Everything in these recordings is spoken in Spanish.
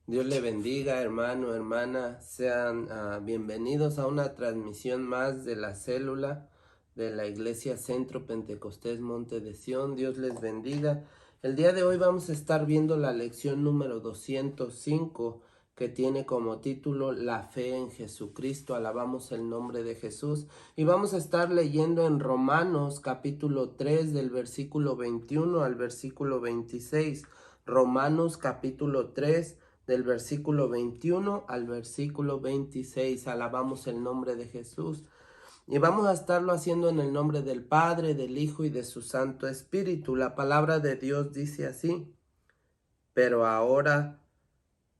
Dios le bendiga, hermano, hermana. Sean bienvenidos a una transmisión más de la célula de la Iglesia Centro Pentecostés Monte de Sión. Dios les bendiga. El día de hoy vamos a estar viendo la lección número 205 que tiene como título La fe en Jesucristo. Alabamos el nombre de Jesús. Y vamos a estar leyendo en Romanos capítulo 3 del versículo 21 al versículo 26. Romanos capítulo 3 del versículo 21 al versículo 26. Alabamos el nombre de Jesús. Y vamos a estarlo haciendo en el nombre del Padre, del Hijo y de su Santo Espíritu. La palabra de Dios dice así: pero ahora,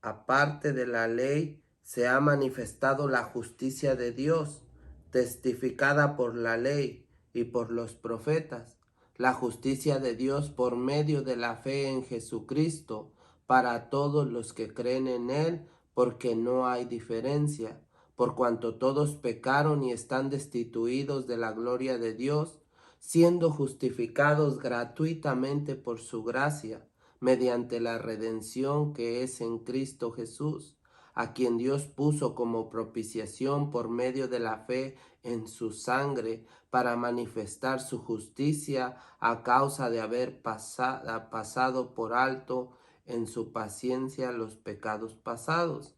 aparte de la ley, se ha manifestado la justicia de Dios, testificada por la ley y por los profetas, la justicia de Dios por medio de la fe en Jesucristo, para todos los que creen en Él, porque no hay diferencia, por cuanto todos pecaron y están destituidos de la gloria de Dios, siendo justificados gratuitamente por su gracia mediante la redención que es en Cristo Jesús, a quien Dios puso como propiciación por medio de la fe en su sangre, para manifestar su justicia a causa de haber pasado por alto en su paciencia los pecados pasados.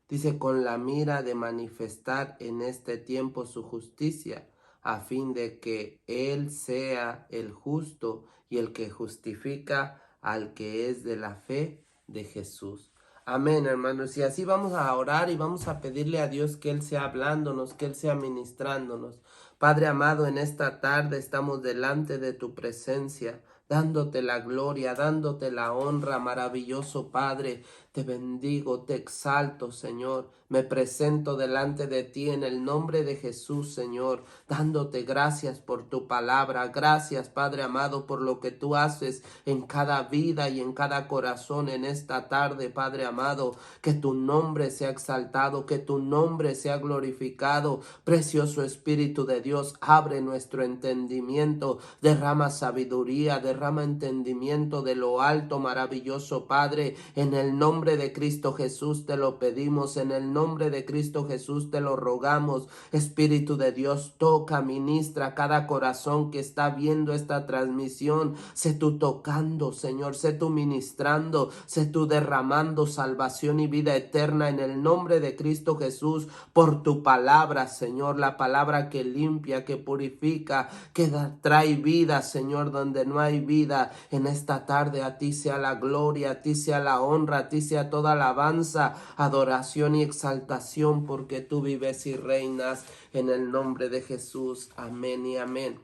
Dice, con la mira de manifestar en este tiempo su justicia, a fin de que Él sea el justo y el que justifica al que es de la fe de Jesús. Amén, hermanos. Y así vamos a orar y vamos a pedirle a Dios que Él sea hablándonos, que Él sea ministrándonos. Padre amado, en esta tarde estamos delante de tu presencia, dándote la gloria, dándote la honra, maravilloso Padre. Te bendigo, te exalto, Señor. Me presento delante de ti en el nombre de Jesús, Señor, dándote gracias por tu palabra. Gracias, Padre amado, por lo que tú haces en cada vida y en cada corazón en esta tarde, Padre amado. Que tu nombre sea exaltado, que tu nombre sea glorificado. Precioso Espíritu de Dios, abre nuestro entendimiento, derrama sabiduría, derrama entendimiento de lo alto, maravilloso Padre, en el nombre de Cristo Jesús te lo pedimos, en el nombre de Cristo Jesús te lo rogamos. Espíritu de Dios, toca, ministra cada corazón que está viendo esta transmisión. Sé tú tocando, Señor, sé tú ministrando, sé tú derramando salvación y vida eterna en el nombre de Cristo Jesús, por tu palabra, Señor, la palabra que limpia, que purifica, que trae vida, Señor, donde no hay vida. En esta tarde a ti sea la gloria, a ti sea la honra, a ti sea toda alabanza, adoración y exaltación, porque tú vives y reinas en el nombre de Jesús. Amén y amén.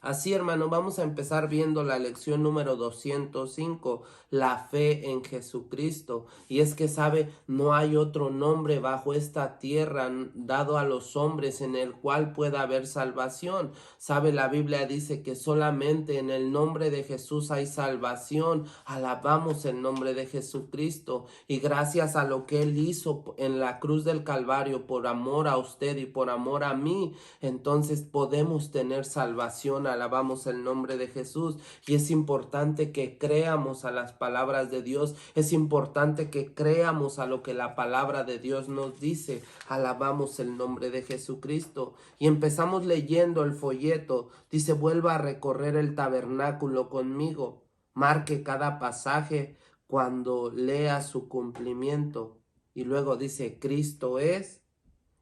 Así, hermano, vamos a empezar viendo la lección número 205, la fe en Jesucristo. Y es que, sabe, no hay otro nombre bajo esta tierra dado a los hombres en el cual pueda haber salvación. Sabe, la Biblia dice que solamente en el nombre de Jesús hay salvación. Alabamos el nombre de Jesucristo. Y gracias a lo que Él hizo en la cruz del Calvario por amor a usted y por amor a mí, entonces podemos tener salvación. Alabamos el nombre de Jesús. Y es importante que creamos a las palabras de Dios. Es importante que creamos a lo que la palabra de Dios nos dice. Alabamos el nombre de Jesucristo. Y empezamos leyendo el folleto. Dice, vuelva a recorrer el tabernáculo conmigo. Marque cada pasaje cuando lea su cumplimiento. Y luego dice, Cristo es.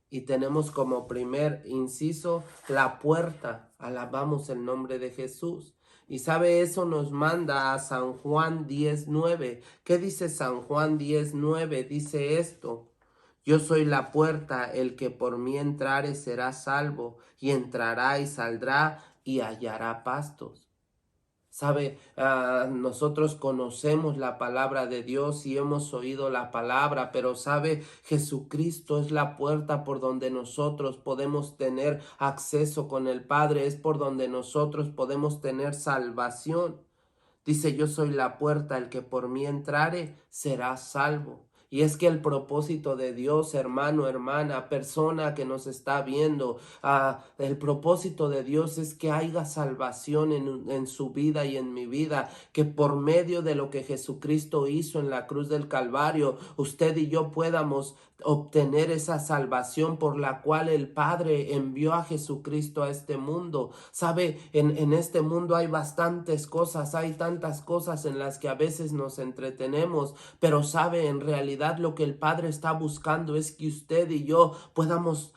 Y tenemos como primer inciso la puerta. Alabamos el nombre de Jesús. Y sabe, eso nos manda a San Juan 10:9. ¿Qué dice San Juan 10:9? Dice esto: yo soy la puerta, el que por mí entrare será salvo, y entrará y saldrá y hallará pastos. Sabe, nosotros conocemos la palabra de Dios y hemos oído la palabra, pero sabe, Jesucristo es la puerta por donde nosotros podemos tener acceso con el Padre, es por donde nosotros podemos tener salvación. Dice, yo soy la puerta, el que por mí entrare será salvo. Y es que el propósito de Dios, hermano, hermana, persona que nos está viendo, el propósito de Dios es que haya salvación en su vida y en mi vida, que por medio de lo que Jesucristo hizo en la cruz del Calvario, usted y yo podamos obtener esa salvación por la cual el Padre envió a Jesucristo a este mundo. Sabe, en este mundo hay bastantes cosas, hay tantas cosas en las que a veces nos entretenemos, pero sabe, en realidad lo que el Padre está buscando es que usted y yo podamos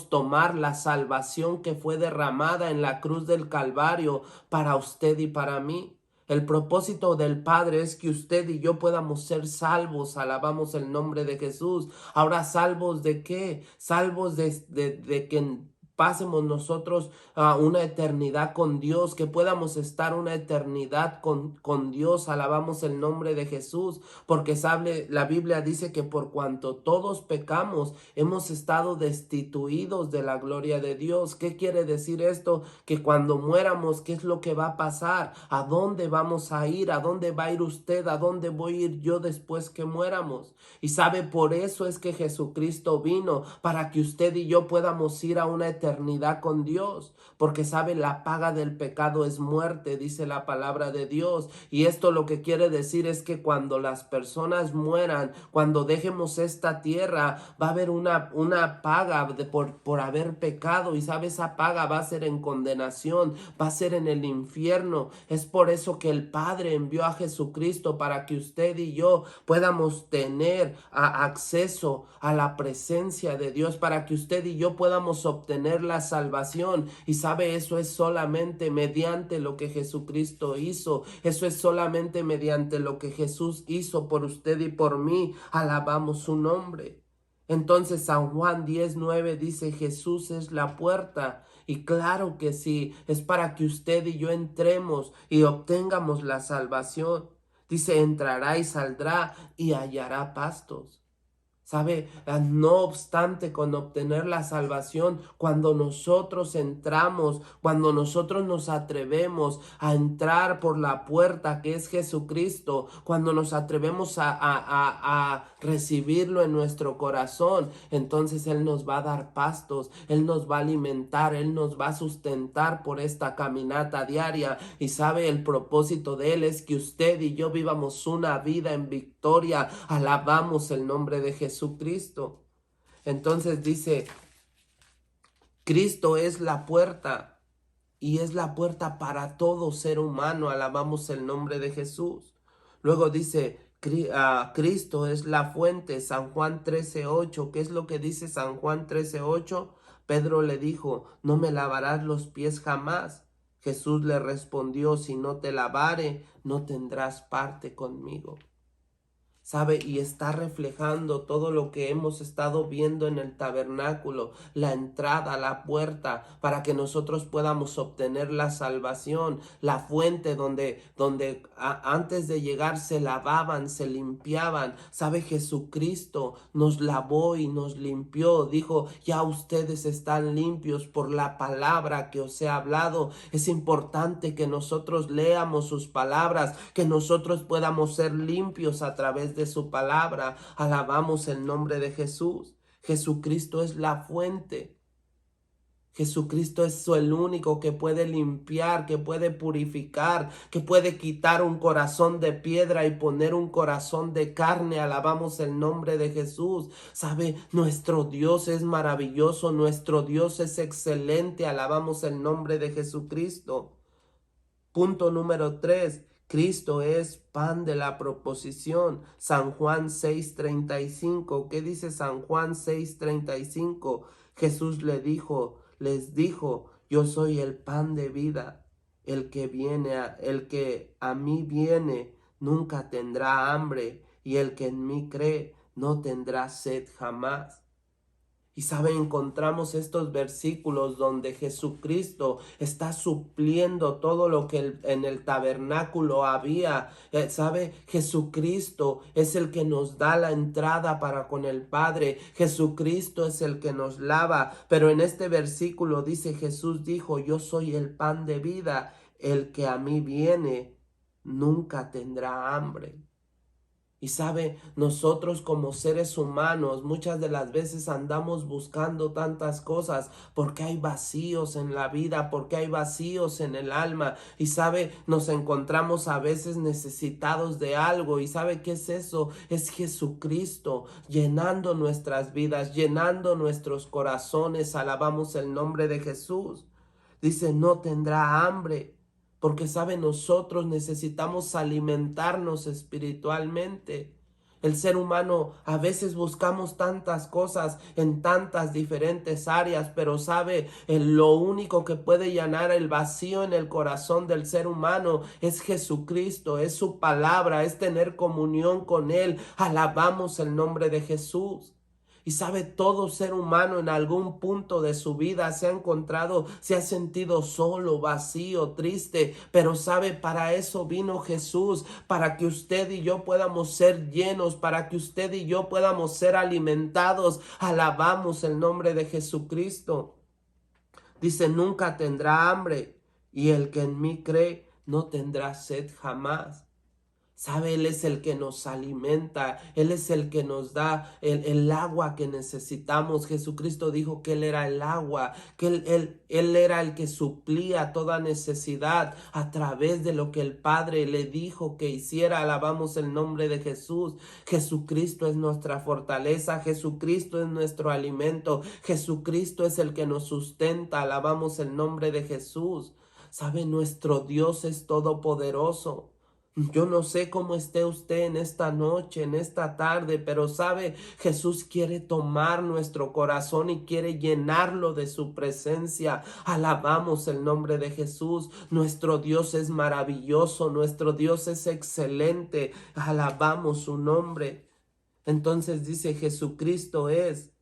tomar la salvación que fue derramada en la cruz del Calvario para usted y para mí. El propósito del Padre es que usted y yo podamos ser salvos. Alabamos el nombre de Jesús. Ahora, ¿salvos de qué? Salvos de que pasemos nosotros a una eternidad con Dios, que podamos estar una eternidad con Dios. Alabamos el nombre de Jesús, porque sabe, la Biblia dice que por cuanto todos pecamos, hemos estado destituidos de la gloria de Dios. ¿Qué quiere decir esto? Que cuando muéramos, ¿qué es lo que va a pasar? ¿A dónde vamos a ir? ¿A dónde va a ir usted? ¿A dónde voy a ir yo después que muéramos? Y sabe, por eso es que Jesucristo vino, para que usted y yo podamos ir a una eternidad con Dios, porque sabe, la paga del pecado es muerte, dice la palabra de Dios. Y esto lo que quiere decir es que cuando las personas mueran, cuando dejemos esta tierra, va a haber una paga por haber pecado, y sabe, esa paga va a ser en condenación, va a ser en el infierno. Es por eso que el Padre envió a Jesucristo, para que usted y yo podamos tener acceso a la presencia de Dios, para que usted y yo podamos obtener la salvación. Y sabe, eso es solamente mediante lo que Jesucristo hizo. Eso es solamente mediante lo que Jesús hizo por usted y por mí. Alabamos su nombre. Entonces San Juan 10:9 dice: Jesús es la puerta. Y claro que sí, es para que usted y yo entremos y obtengamos la salvación. Dice: entrará y saldrá y hallará pastos. ¿Sabe? No obstante, con obtener la salvación, cuando nosotros entramos, cuando nosotros nos atrevemos a entrar por la puerta que es Jesucristo, cuando nos atrevemos a recibirlo en nuestro corazón, entonces Él nos va a dar pastos, Él nos va a alimentar, Él nos va a sustentar por esta caminata diaria. Y sabe, el propósito de Él es que usted y yo vivamos una vida en victoria. Alabamos el nombre de Jesucristo. Entonces dice: Cristo es la puerta, y es la puerta para todo ser humano. Alabamos el nombre de Jesús. Luego dice: Cristo es la fuente. San Juan 13:8. ¿Qué es lo que dice San Juan 13:8? Pedro le dijo: no me lavarás los pies jamás. Jesús le respondió: si no te lavare, no tendrás parte conmigo. ¿Sabe? Y está reflejando todo lo que hemos estado viendo en el tabernáculo, la entrada, la puerta, para que nosotros podamos obtener la salvación, la fuente donde antes de llegar se lavaban, se limpiaban. ¿Sabe? Jesucristo nos lavó y nos limpió. Dijo: ya ustedes están limpios por la palabra que os he hablado. Es importante que nosotros leamos sus palabras, que nosotros podamos ser limpios a través de su palabra. Alabamos el nombre de Jesús. Jesucristo es la fuente. Jesucristo es el único que puede limpiar, que puede purificar, que puede quitar un corazón de piedra y poner un corazón de carne. Alabamos el nombre de Jesús. ¿Sabe? Nuestro Dios es maravilloso, nuestro Dios es excelente. Alabamos el nombre de Jesucristo. Punto número 3. Cristo es pan de la proposición. San Juan 6:35. ¿Qué dice San Juan 6:35? Jesús les dijo: yo soy el pan de vida. El que a mí viene nunca tendrá hambre, y el que en mí cree no tendrá sed jamás. Y sabe, encontramos estos versículos donde Jesucristo está supliendo todo lo que en el tabernáculo había. Sabe, Jesucristo es el que nos da la entrada para con el Padre. Jesucristo es el que nos lava. Pero en este versículo dice: Jesús dijo: yo soy el pan de vida. El que a mí viene nunca tendrá hambre. Y sabe, nosotros como seres humanos muchas de las veces andamos buscando tantas cosas porque hay vacíos en la vida, porque hay vacíos en el alma. Y sabe, nos encontramos a veces necesitados de algo. ¿Y sabe qué es eso? Es Jesucristo llenando nuestras vidas, llenando nuestros corazones. Alabamos el nombre de Jesús. Dice, no tendrá hambre. Porque sabe, nosotros necesitamos alimentarnos espiritualmente. El ser humano a veces buscamos tantas cosas en tantas diferentes áreas, pero sabe, lo único que puede llenar el vacío en el corazón del ser humano es Jesucristo, es su palabra, es tener comunión con Él. Alabamos el nombre de Jesús. Y sabe, todo ser humano en algún punto de su vida se ha encontrado, se ha sentido solo, vacío, triste. Pero sabe, para eso vino Jesús, para que usted y yo podamos ser llenos, para que usted y yo podamos ser alimentados. Alabamos el nombre de Jesucristo. Dice, nunca tendrá hambre, y el que en mí cree no tendrá sed jamás. Sabe, Él es el que nos alimenta, Él es el que nos da el agua que necesitamos. Jesucristo dijo que Él era el agua, que él era el que suplía toda necesidad a través de lo que el Padre le dijo que hiciera. Alabamos el nombre de Jesús. Jesucristo es nuestra fortaleza, Jesucristo es nuestro alimento, Jesucristo es el que nos sustenta. Alabamos el nombre de Jesús. Sabe, nuestro Dios es todopoderoso. Yo no sé cómo esté usted en esta noche, en esta tarde, pero sabe, Jesús quiere tomar nuestro corazón y quiere llenarlo de su presencia. Alabamos el nombre de Jesús. Nuestro Dios es maravilloso, nuestro Dios es excelente. Alabamos su nombre. Entonces dice, Jesucristo es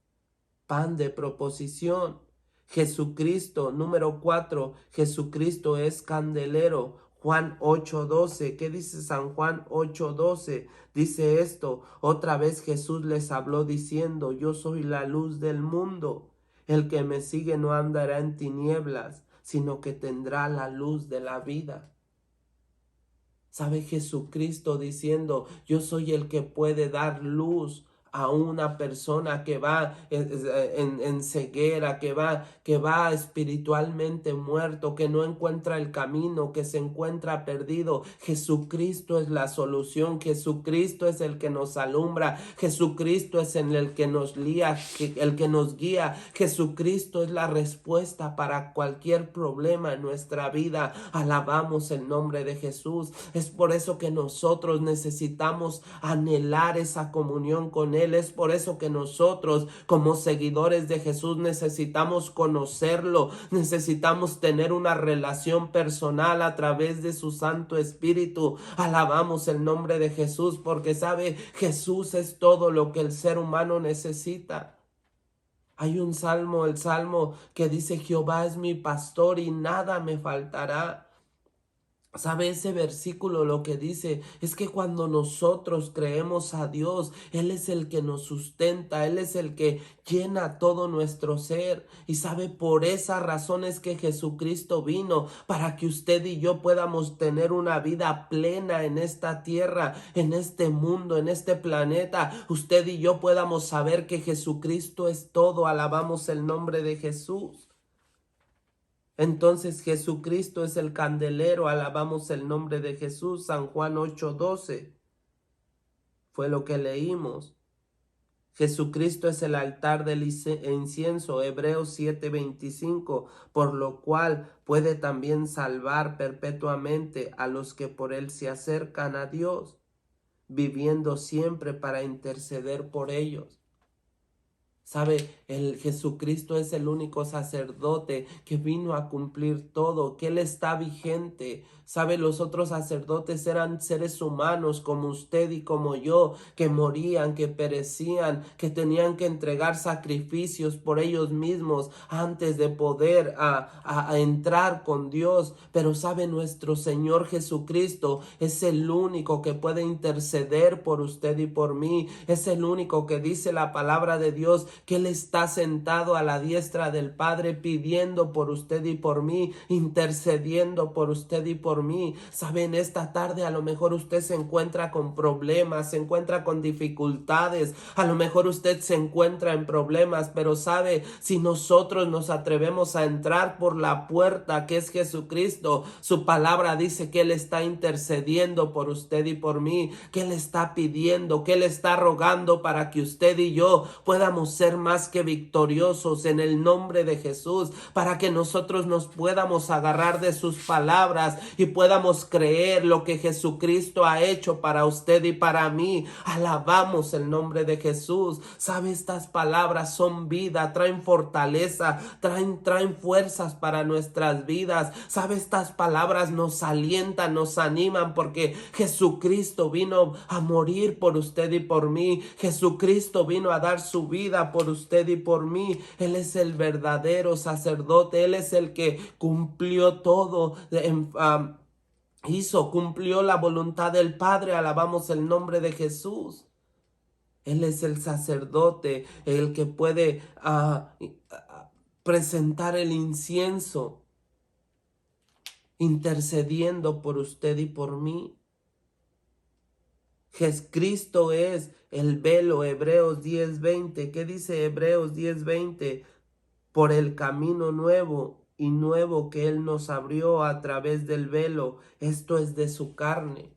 pan de proposición. Jesucristo, número 4, Jesucristo es candelero. Juan 8:12, ¿qué dice San Juan 8:12? Dice esto, otra vez Jesús les habló diciendo, yo soy la luz del mundo. El que me sigue no andará en tinieblas, sino que tendrá la luz de la vida. ¿Sabe? Jesucristo diciendo, yo soy el que puede dar luz a una persona que va en ceguera, que va espiritualmente muerto, que no encuentra el camino, que se encuentra perdido. Jesucristo es la solución, Jesucristo es el que nos alumbra, Jesucristo es el que nos guía, Jesucristo es la respuesta para cualquier problema en nuestra vida. Alabamos el nombre de Jesús. Es por eso que nosotros necesitamos anhelar esa comunión con Él. Es por eso que nosotros como seguidores de Jesús necesitamos conocerlo, necesitamos tener una relación personal a través de su Santo Espíritu. Alabamos el nombre de Jesús porque sabe, Jesús es todo lo que el ser humano necesita. Hay un salmo, el salmo que dice, Jehová es mi pastor y nada me faltará. ¿Sabe ese versículo? Lo que dice es que cuando nosotros creemos a Dios, Él es el que nos sustenta, Él es el que llena todo nuestro ser. Y sabe, por esa razón es que Jesucristo vino, para que usted y yo podamos tener una vida plena en esta tierra, en este mundo, en este planeta. Usted y yo podamos saber que Jesucristo es todo. Alabamos el nombre de Jesús. Entonces Jesucristo es el candelero, alabamos el nombre de Jesús. San Juan 8:12 fue lo que leímos. Jesucristo es el altar del incienso, Hebreos 7:25, por lo cual puede también salvar perpetuamente a los que por él se acercan a Dios, viviendo siempre para interceder por ellos. ¿Sabe? El Jesucristo es el único sacerdote que vino a cumplir todo, que Él está vigente. ¿Sabe? Los otros sacerdotes eran seres humanos como usted y como yo, que morían, que perecían, que tenían que entregar sacrificios por ellos mismos antes de poder entrar con Dios. Pero ¿sabe? Nuestro Señor Jesucristo es el único que puede interceder por usted y por mí. Es el único que dice la palabra de Dios que Él está sentado a la diestra del Padre pidiendo por usted y por mí, intercediendo por usted y por mí. Saben, esta tarde a lo mejor usted se encuentra con problemas, se encuentra con dificultades, a lo mejor usted se encuentra en problemas, pero sabe, si nosotros nos atrevemos a entrar por la puerta que es Jesucristo, su palabra dice que Él está intercediendo por usted y por mí, que Él está pidiendo, que Él está rogando para que usted y yo podamos ser más que victoriosos en el nombre de Jesús, para que nosotros nos podamos agarrar de sus palabras y podamos creer lo que Jesucristo ha hecho para usted y para mí. Alabamos el nombre de Jesús. Sabe, estas palabras son vida, traen fortaleza, traen fuerzas para nuestras vidas. Sabe, estas palabras nos alientan, nos animan, porque Jesucristo vino a morir por usted y por mí. Jesucristo vino a dar su vida por usted y por mí. Él es el verdadero sacerdote. Él es el que cumplió todo, cumplió la voluntad del Padre. Alabamos el nombre de Jesús. Él es el sacerdote, el que puede presentar el incienso, intercediendo por usted y por mí. Jesucristo es el velo. Hebreos 10:20. ¿Qué dice Hebreos 10:20? Por el camino nuevo y nuevo que Él nos abrió a través del velo, esto es de su carne.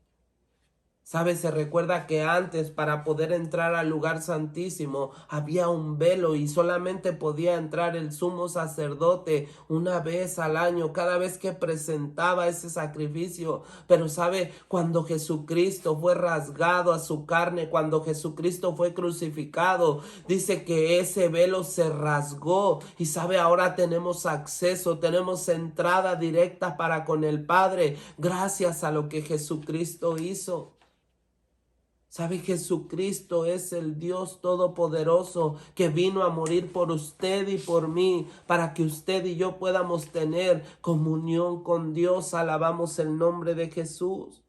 ¿Sabe? Se recuerda que antes, para poder entrar al lugar santísimo, había un velo y solamente podía entrar el sumo sacerdote una vez al año, cada vez que presentaba ese sacrificio. Pero ¿sabe? Cuando Jesucristo fue rasgado a su carne, cuando Jesucristo fue crucificado, dice que ese velo se rasgó y ¿sabe? Ahora tenemos acceso, tenemos entrada directa para con el Padre, gracias a lo que Jesucristo hizo. ¿Sabe? Jesucristo es el Dios Todopoderoso que vino a morir por usted y por mí, para que usted y yo podamos tener comunión con Dios. Alabamos el nombre de Jesús.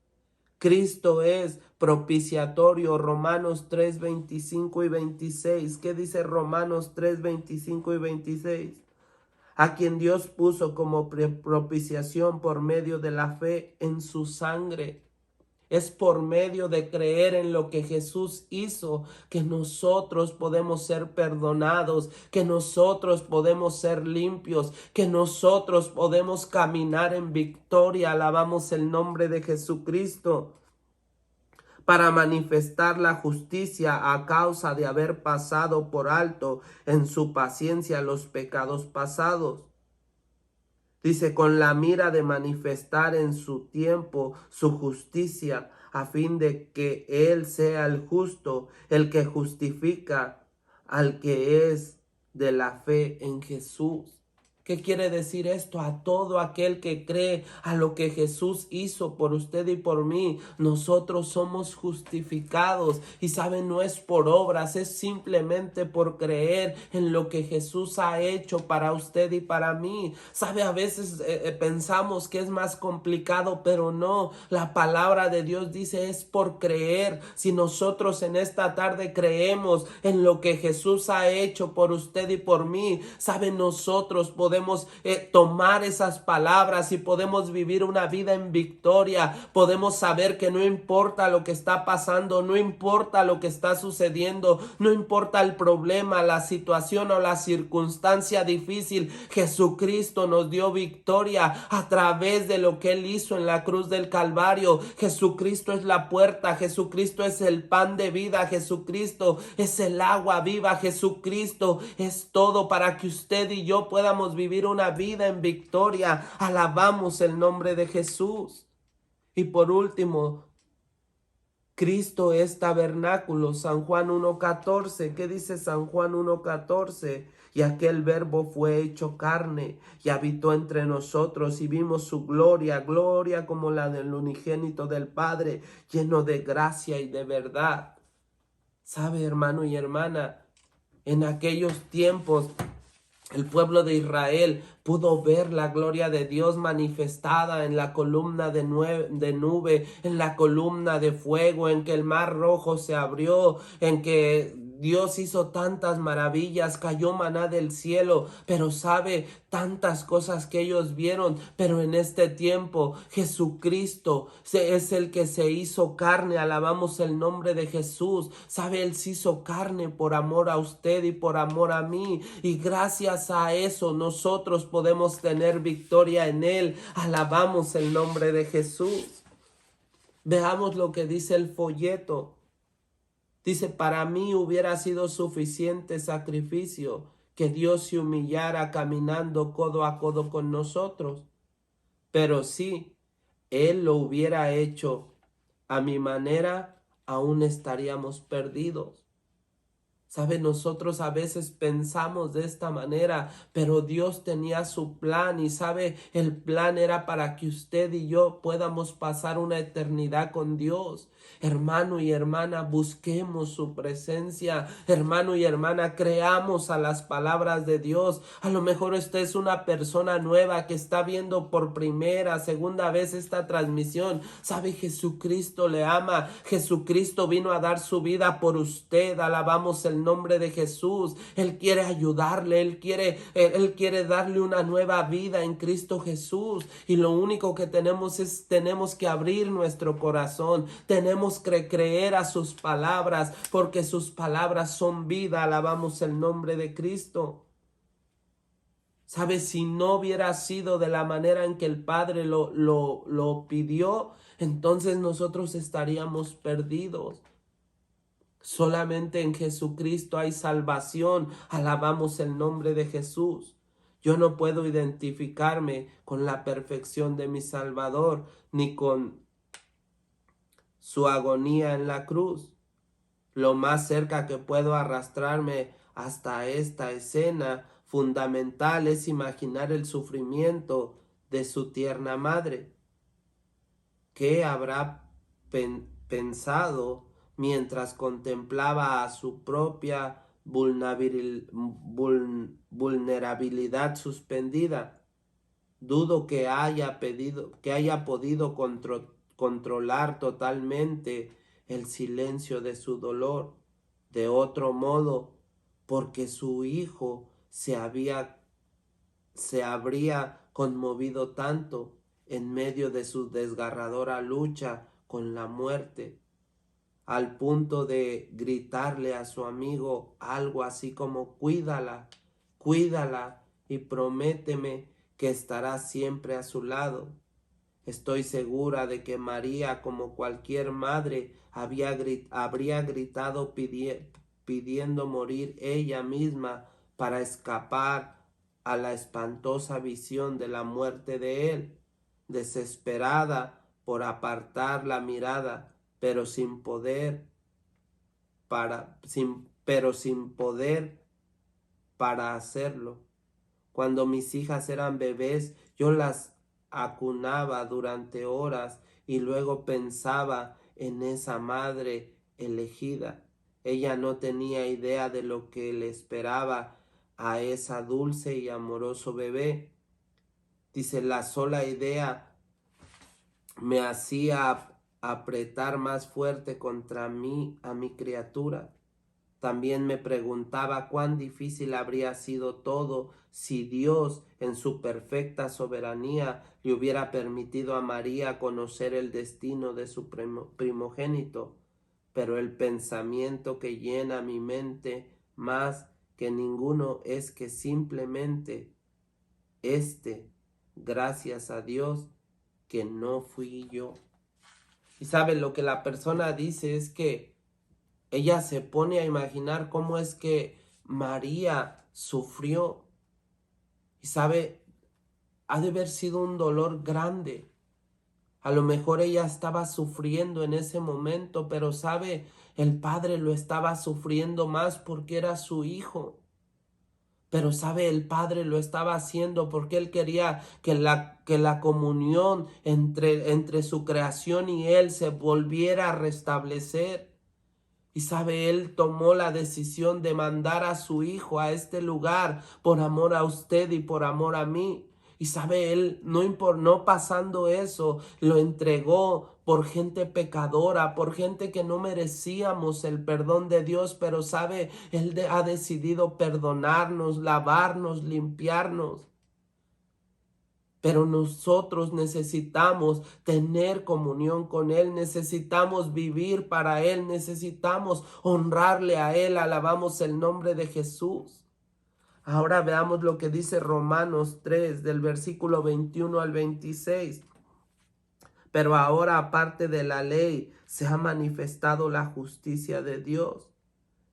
Cristo es propiciatorio. Romanos 3:25 y 26. ¿Qué dice Romanos 3:25 y 26? A quien Dios puso como propiciación por medio de la fe en su sangre. Es por medio de creer en lo que Jesús hizo que nosotros podemos ser perdonados, que nosotros podemos ser limpios, que nosotros podemos caminar en victoria. Alabamos el nombre de Jesucristo, para manifestar la justicia a causa de haber pasado por alto en su paciencia los pecados pasados. Dice, con la mira de manifestar en su tiempo su justicia, a fin de que Él sea el justo, el que justifica al que es de la fe en Jesús. ¿Qué quiere decir esto? A todo aquel que cree a lo que Jesús hizo por usted y por mí, nosotros somos justificados. Y saben, no es por obras, es simplemente por creer en lo que Jesús ha hecho para usted y para mí. Sabe, a veces pensamos que es más complicado, pero no. La palabra de Dios dice es por creer. Si nosotros en esta tarde creemos en lo que Jesús ha hecho por usted y por mí, saben, nosotros podemos tomar esas palabras y podemos vivir una vida en victoria. Podemos saber que no importa lo que está pasando, no importa lo que está sucediendo, no importa el problema, la situación o la circunstancia difícil, Jesucristo nos dio victoria a través de lo que Él hizo en la cruz del Calvario. Jesucristo es la puerta, Jesucristo es el pan de vida, Jesucristo es el agua viva, Jesucristo es todo para que usted y yo podamos vivir una vida en victoria. Alabamos el nombre de Jesús. Y por último, Cristo es tabernáculo. San Juan 1:14. ¿Qué dice San Juan 1:14? Y aquel verbo fue hecho carne y habitó entre nosotros y vimos su gloria, gloria como la del unigénito del Padre, lleno de gracia y de verdad. ¿Sabe, hermano y hermana? En aquellos tiempos el pueblo de Israel pudo ver la gloria de Dios manifestada en la columna de nube, en la columna de fuego, en que el mar rojo se abrió, en que Dios hizo tantas maravillas, cayó maná del cielo, pero sabe tantas cosas que ellos vieron, pero en este tiempo Jesucristo es el que se hizo carne, alabamos el nombre de Jesús, sabe, Él se hizo carne por amor a usted y por amor a mí, y gracias a eso nosotros podemos tener victoria en Él, alabamos el nombre de Jesús. Veamos lo que dice el folleto. Dice, para mí hubiera sido suficiente sacrificio que Dios se humillara caminando codo a codo con nosotros. Pero si Él lo hubiera hecho a mi manera, aún estaríamos perdidos. ¿Sabe? Nosotros a veces pensamos de esta manera, pero Dios tenía su plan y sabe, el plan era para que usted y yo podamos pasar una eternidad con Dios. Hermano y hermana, busquemos su presencia. Hermano y hermana, creamos a las palabras de Dios. A lo mejor usted es una persona nueva que está viendo por primera, segunda vez esta transmisión. ¿Sabe? Jesucristo le ama. Jesucristo vino a dar su vida por usted. Alabamos el nombre de Jesús. Él quiere ayudarle, Él quiere darle una nueva vida en Cristo Jesús, y lo único que tenemos que abrir nuestro corazón, tenemos que creer a sus palabras, porque sus palabras son vida. Alabamos el nombre de Cristo. ¿Sabe? Si no hubiera sido de la manera en que el Padre lo pidió, entonces nosotros estaríamos perdidos. Solamente en Jesucristo hay salvación. Alabamos el nombre de Jesús. Yo no puedo identificarme con la perfección de mi Salvador, ni con su agonía en la cruz. Lo más cerca que puedo arrastrarme hasta esta escena fundamental es imaginar el sufrimiento de su tierna madre. ¿Qué habrá pensado mientras contemplaba a su propia vulnerabilidad suspendida? Dudo que haya podido controlar totalmente el silencio de su dolor. De otro modo, porque su hijo se habría conmovido tanto en medio de su desgarradora lucha con la muerte, al punto de gritarle a su amigo algo así como: cuídala, cuídala y prométeme que estarás siempre a su lado. Estoy segura de que María, como cualquier madre, habría gritado pidiendo morir ella misma para escapar a la espantosa visión de la muerte de él, desesperada por apartar la mirada, pero sin poder para hacerlo. Cuando mis hijas eran bebés, yo las acunaba durante horas y luego pensaba en esa madre elegida. Ella no tenía idea de lo que le esperaba a esa dulce y amoroso bebé. Dice, la sola idea me hacía apretar más fuerte contra mí a mi criatura. También me preguntaba cuán difícil habría sido todo si Dios, en su perfecta soberanía, le hubiera permitido a María conocer el destino de su primogénito. Pero el pensamiento que llena mi mente más que ninguno es que simplemente gracias a Dios, que no fui yo. Y sabe, lo que la persona dice es que ella se pone a imaginar cómo es que María sufrió. Y sabe, ha de haber sido un dolor grande. A lo mejor ella estaba sufriendo en ese momento, pero sabe, el padre lo estaba sufriendo más porque era su hijo. Pero sabe, el padre lo estaba haciendo porque él quería que la comunión entre su creación y él se volviera a restablecer. Y sabe, él tomó la decisión de mandar a su hijo a este lugar por amor a usted y por amor a mí. Y sabe, él no pasando eso, lo entregó por gente pecadora, por gente que no merecíamos el perdón de Dios, pero sabe, Él ha decidido perdonarnos, lavarnos, limpiarnos. Pero nosotros necesitamos tener comunión con Él, necesitamos vivir para Él, necesitamos honrarle a Él. Alabamos el nombre de Jesús. Ahora veamos lo que dice Romanos 3, del versículo 21 al 26. Pero ahora, aparte de la ley, se ha manifestado la justicia de Dios,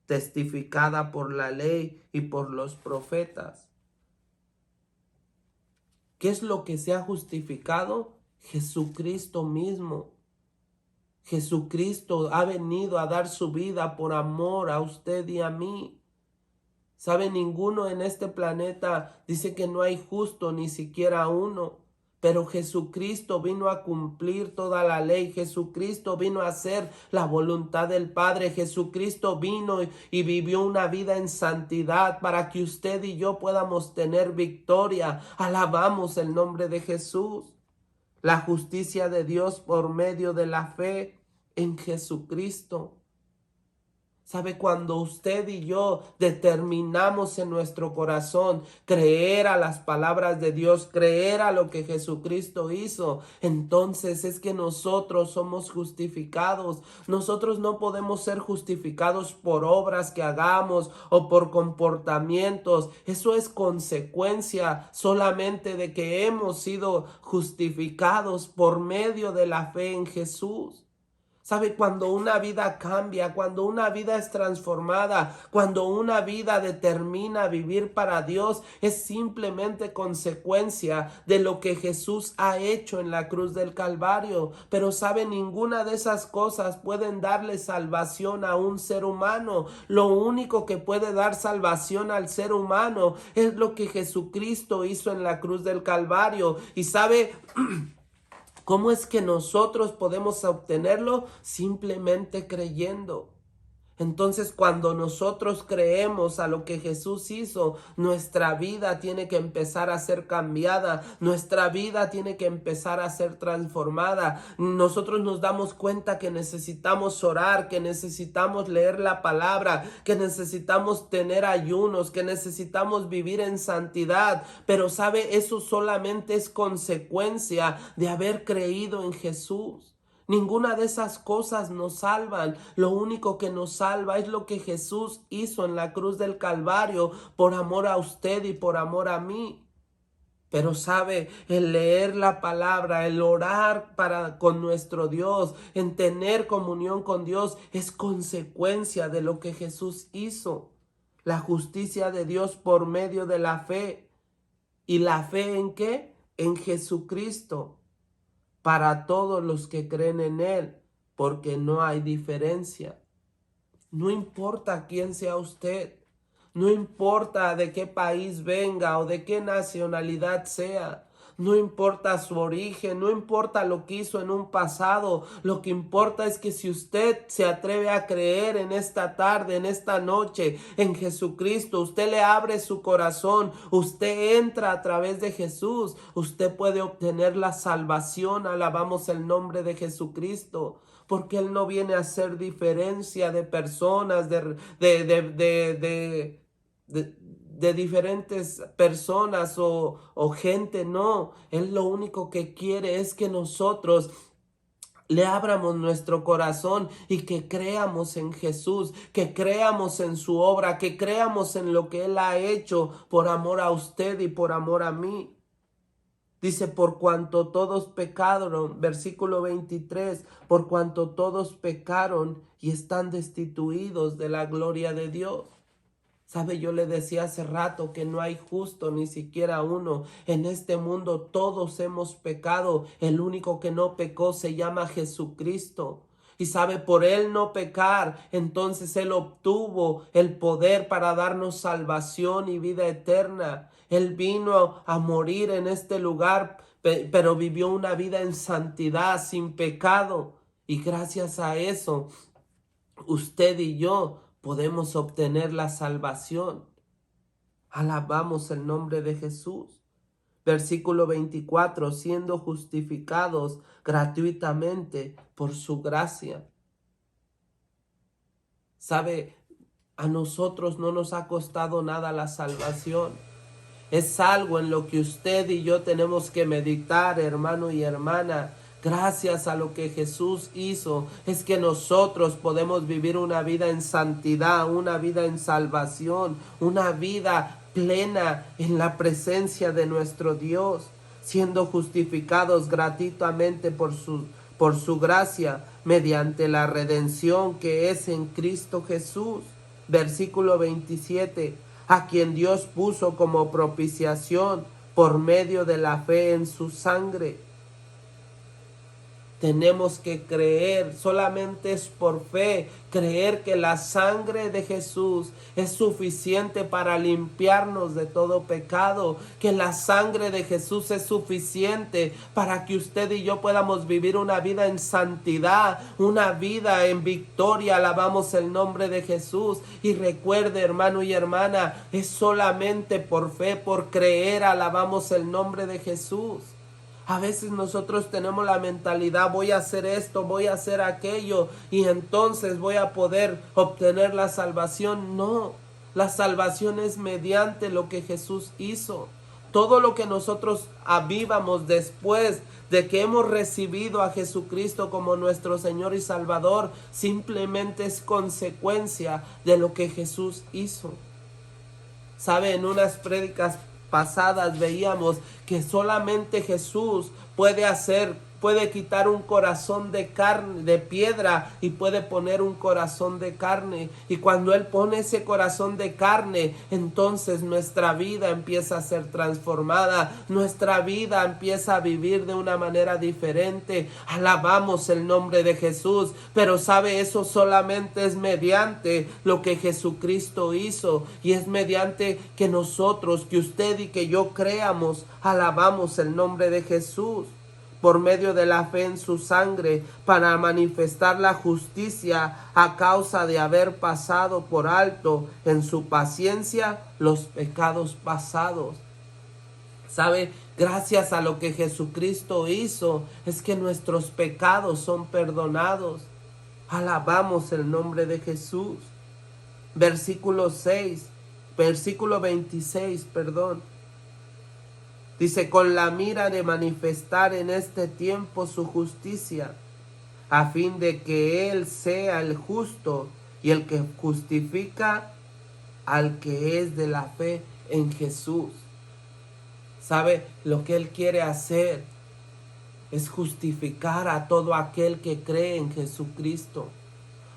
testificada por la ley y por los profetas. ¿Qué es lo que se ha justificado? Jesucristo mismo. Jesucristo ha venido a dar su vida por amor a usted y a mí. ¿Sabe? Ninguno en este planeta dice que no hay justo, ni siquiera uno. Pero Jesucristo vino a cumplir toda la ley. Jesucristo vino a hacer la voluntad del Padre. Jesucristo vino y vivió una vida en santidad para que usted y yo podamos tener victoria. Alabamos el nombre de Jesús. La justicia de Dios por medio de la fe en Jesucristo. ¿Sabe? Cuando usted y yo determinamos en nuestro corazón creer a las palabras de Dios, creer a lo que Jesucristo hizo, entonces es que nosotros somos justificados. Nosotros no podemos ser justificados por obras que hagamos o por comportamientos. Eso es consecuencia solamente de que hemos sido justificados por medio de la fe en Jesús. ¿Sabe? Cuando una vida cambia, cuando una vida es transformada, cuando una vida determina vivir para Dios, es simplemente consecuencia de lo que Jesús ha hecho en la cruz del Calvario. Pero ¿sabe? Ninguna de esas cosas pueden darle salvación a un ser humano. Lo único que puede dar salvación al ser humano es lo que Jesucristo hizo en la cruz del Calvario. Y ¿sabe? ¿Cómo es que nosotros podemos obtenerlo? Simplemente creyendo. Entonces, cuando nosotros creemos a lo que Jesús hizo, nuestra vida tiene que empezar a ser cambiada, nuestra vida tiene que empezar a ser transformada. Nosotros nos damos cuenta que necesitamos orar, que necesitamos leer la palabra, que necesitamos tener ayunos, que necesitamos vivir en santidad. Pero, ¿sabe? Eso solamente es consecuencia de haber creído en Jesús. Ninguna de esas cosas nos salvan. Lo único que nos salva es lo que Jesús hizo en la cruz del Calvario por amor a usted y por amor a mí. Pero sabe, el leer la palabra, el orar con nuestro Dios, en tener comunión con Dios, es consecuencia de lo que Jesús hizo. La justicia de Dios por medio de la fe. ¿Y la fe en qué? En Jesucristo. Para todos los que creen en Él, porque no hay diferencia. No importa quién sea usted, no importa de qué país venga o de qué nacionalidad sea, no importa su origen, no importa lo que hizo en un pasado, lo que importa es que si usted se atreve a creer en esta tarde, en esta noche, en Jesucristo, usted le abre su corazón, usted entra a través de Jesús, usted puede obtener la salvación. Alabamos el nombre de Jesucristo. Porque Él no viene a hacer diferencia de personas, de diferentes personas o gente, no. Él lo único que quiere es que nosotros le abramos nuestro corazón y que creamos en Jesús, que creamos en su obra, que creamos en lo que Él ha hecho por amor a usted y por amor a mí. Dice, por cuanto todos pecaron, versículo 23, por cuanto todos pecaron y están destituidos de la gloria de Dios. ¿Sabe? Yo le decía hace rato que no hay justo, ni siquiera uno. En este mundo todos hemos pecado. El único que no pecó se llama Jesucristo. Y sabe, por Él no pecar, entonces Él obtuvo el poder para darnos salvación y vida eterna. Él vino a morir en este lugar, pero vivió una vida en santidad, sin pecado. Y gracias a eso, usted y yo podemos obtener la salvación. Alabamos el nombre de Jesús. Versículo 24, siendo justificados gratuitamente por su gracia. ¿Sabe? A nosotros no nos ha costado nada la salvación. Es algo en lo que usted y yo tenemos que meditar, hermano y hermana. Gracias a lo que Jesús hizo, es que nosotros podemos vivir una vida en santidad, una vida en salvación, una vida plena en la presencia de nuestro Dios, siendo justificados gratuitamente por su gracia, mediante la redención que es en Cristo Jesús. Versículo 27, a quien Dios puso como propiciación por medio de la fe en su sangre. Tenemos que creer, solamente es por fe, creer que la sangre de Jesús es suficiente para limpiarnos de todo pecado, que la sangre de Jesús es suficiente para que usted y yo podamos vivir una vida en santidad, una vida en victoria. Alabamos el nombre de Jesús. Y recuerde, hermano y hermana, es solamente por fe, por creer, alabamos el nombre de Jesús. A veces nosotros tenemos la mentalidad, voy a hacer esto, voy a hacer aquello y entonces voy a poder obtener la salvación. No, la salvación es mediante lo que Jesús hizo. Todo lo que nosotros avivamos después de que hemos recibido a Jesucristo como nuestro Señor y Salvador, simplemente es consecuencia de lo que Jesús hizo. ¿Sabe? En unas prédicas pasadas veíamos que solamente Jesús puede quitar un corazón de carne, de piedra, y puede poner un corazón de carne. Y cuando Él pone ese corazón de carne, entonces nuestra vida empieza a ser transformada, nuestra vida empieza a vivir de una manera diferente. Alabamos el nombre de Jesús, pero sabe, eso solamente es mediante lo que Jesucristo hizo, y es mediante que nosotros, que usted y que yo creamos. Alabamos el nombre de Jesús. Por medio de la fe en su sangre, para manifestar la justicia a causa de haber pasado por alto en su paciencia los pecados pasados. ¿Sabe? Gracias a lo que Jesucristo hizo, es que nuestros pecados son perdonados. Alabamos el nombre de Jesús. Versículo 26, Dice, con la mira de manifestar en este tiempo su justicia, a fin de que Él sea el justo y el que justifica al que es de la fe en Jesús. ¿Sabe? Lo que Él quiere hacer es justificar a todo aquel que cree en Jesucristo.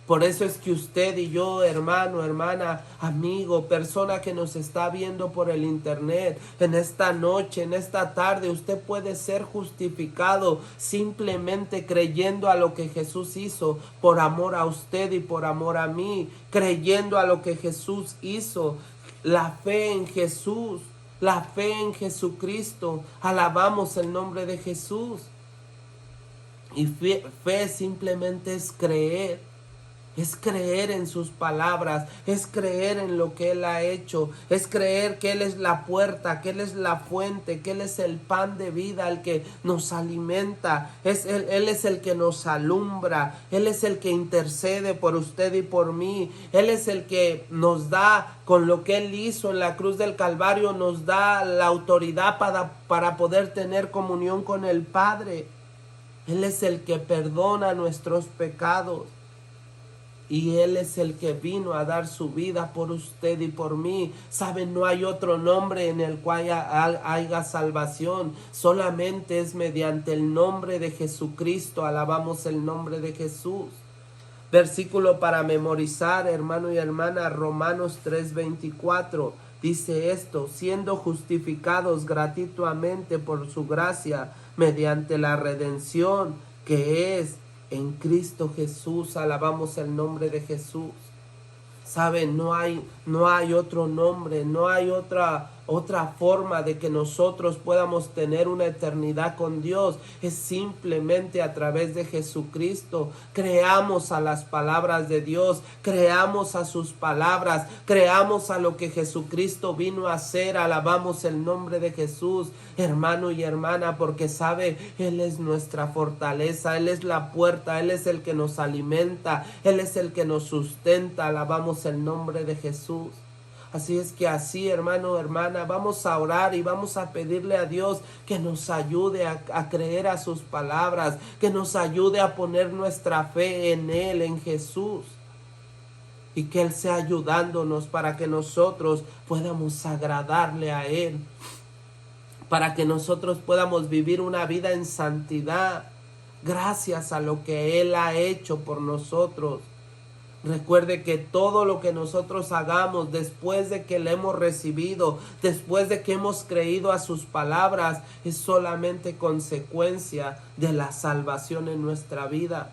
Por eso es que usted y yo, hermano, hermana, amigo, persona que nos está viendo por el internet, en esta noche, en esta tarde, usted puede ser justificado simplemente creyendo a lo que Jesús hizo, por amor a usted y por amor a mí, creyendo a lo que Jesús hizo, la fe en Jesús, la fe en Jesucristo. Alabamos el nombre de Jesús. Y fe simplemente es creer. Es creer en sus palabras, es creer en lo que Él ha hecho, es creer que Él es la puerta, que Él es la fuente, que Él es el pan de vida, el que nos alimenta, Él es el que nos alumbra, Él es el que intercede por usted y por mí, Él es el que nos da, con lo que Él hizo en la cruz del Calvario, nos da la autoridad para poder tener comunión con el Padre. Él es el que perdona nuestros pecados. Y Él es el que vino a dar su vida por usted y por mí. Saben, no hay otro nombre en el cual haya salvación. Solamente es mediante el nombre de Jesucristo. Alabamos el nombre de Jesús. Versículo para memorizar, hermano y hermana, Romanos 3:24. Dice esto, siendo justificados gratuitamente por su gracia, mediante la redención que es en Cristo Jesús. Alabamos el nombre de Jesús. Saben, no hay otro nombre, no hay otra Otra forma de que nosotros podamos tener una eternidad con Dios es simplemente a través de Jesucristo. Creamos a las palabras de Dios, creamos a sus palabras, creamos a lo que Jesucristo vino a hacer. Alabamos el nombre de Jesús, hermano y hermana, porque sabe, Él es nuestra fortaleza, Él es la puerta, Él es el que nos alimenta, Él es el que nos sustenta. Alabamos el nombre de Jesús. Así es que así, hermano, hermana, vamos a orar y vamos a pedirle a Dios que nos ayude a creer a sus palabras, que nos ayude a poner nuestra fe en Él, en Jesús, y que Él sea ayudándonos para que nosotros podamos agradarle a Él, para que nosotros podamos vivir una vida en santidad, gracias a lo que Él ha hecho por nosotros. Recuerde que todo lo que nosotros hagamos después de que le hemos recibido, después de que hemos creído a sus palabras, es solamente consecuencia de la salvación en nuestra vida.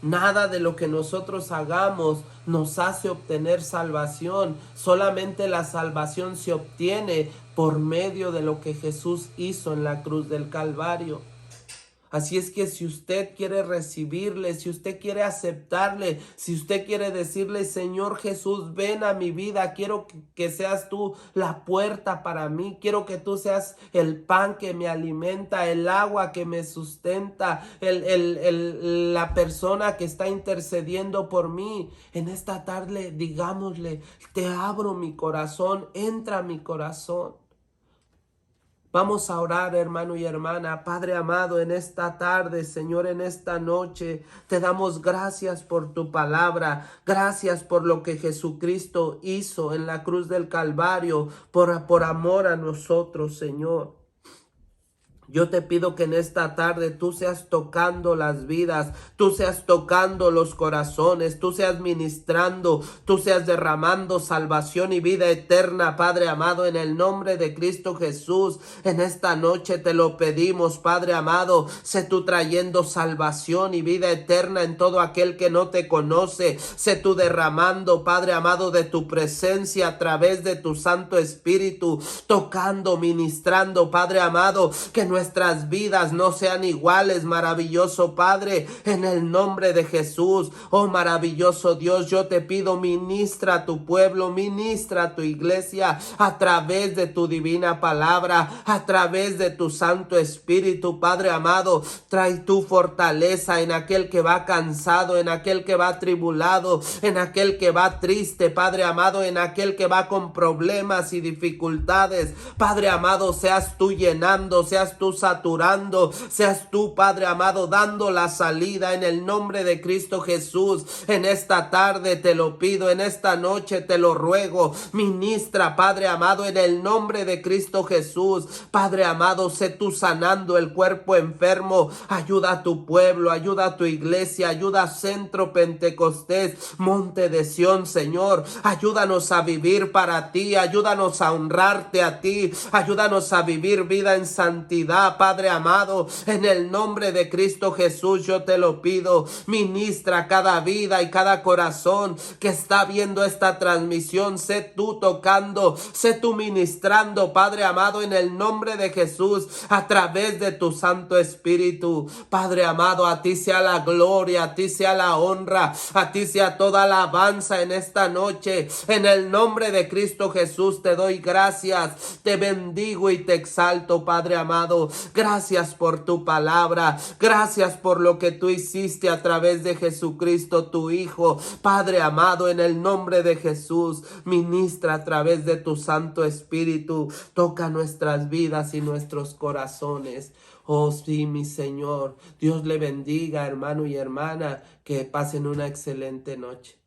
Nada de lo que nosotros hagamos nos hace obtener salvación. Solamente la salvación se obtiene por medio de lo que Jesús hizo en la cruz del Calvario. Así es que si usted quiere recibirle, si usted quiere aceptarle, si usted quiere decirle, Señor Jesús, ven a mi vida, quiero que seas tú la puerta para mí, quiero que tú seas el pan que me alimenta, el agua que me sustenta, la persona que está intercediendo por mí. En esta tarde digámosle, te abro mi corazón, entra a mi corazón. Vamos a orar, hermano y hermana. Padre amado, en esta tarde, Señor, en esta noche, te damos gracias por tu palabra. Gracias por lo que Jesucristo hizo en la cruz del Calvario, por amor a nosotros, Señor. Yo te pido que en esta tarde tú seas tocando las vidas, tú seas tocando los corazones, tú seas ministrando, tú seas derramando salvación y vida eterna, Padre amado, en el nombre de Cristo Jesús. En esta noche te lo pedimos, Padre amado, sé tú trayendo salvación y vida eterna en todo aquel que no te conoce. Sé tú derramando, Padre amado, de tu presencia a través de tu Santo Espíritu, tocando, ministrando, Padre amado, que nuestras vidas no sean iguales, maravilloso Padre, en el nombre de Jesús. Oh maravilloso Dios, yo te pido, ministra a tu pueblo, ministra a tu iglesia a través de tu divina palabra, a través de tu Santo Espíritu, Padre amado. Trae tu fortaleza en aquel que va cansado, en aquel que va atribulado, en aquel que va triste, Padre amado, en aquel que va con problemas y dificultades. Padre amado, seas tú llenando, seas tú saturando, seas tú, Padre amado, dando la salida en el nombre de Cristo Jesús. En esta tarde te lo pido, en esta noche te lo ruego. Ministra, Padre amado, en el nombre de Cristo Jesús. Padre amado, sé tú sanando el cuerpo enfermo. Ayuda a tu pueblo, ayuda a tu iglesia, ayuda a Centro Pentecostés, Monte de Sión, Señor. Ayúdanos a vivir para ti, ayúdanos a honrarte a ti, ayúdanos a vivir vida en santidad, Padre amado, en el nombre de Cristo Jesús yo te lo pido. Ministra cada vida y cada corazón que está viendo esta transmisión. Sé tú tocando, sé tú ministrando, Padre amado, en el nombre de Jesús, a través de tu Santo Espíritu. Padre amado, a ti sea la gloria, a ti sea la honra, a ti sea toda la alabanza en esta noche. En el nombre de Cristo Jesús te doy gracias, te bendigo y te exalto, Padre amado. Gracias por tu palabra, gracias por lo que tú hiciste a través de Jesucristo tu Hijo. Padre amado, en el nombre de Jesús, ministra a través de tu Santo Espíritu, toca nuestras vidas y nuestros corazones. Oh sí, mi Señor, Dios le bendiga, hermano y hermana, que pasen una excelente noche.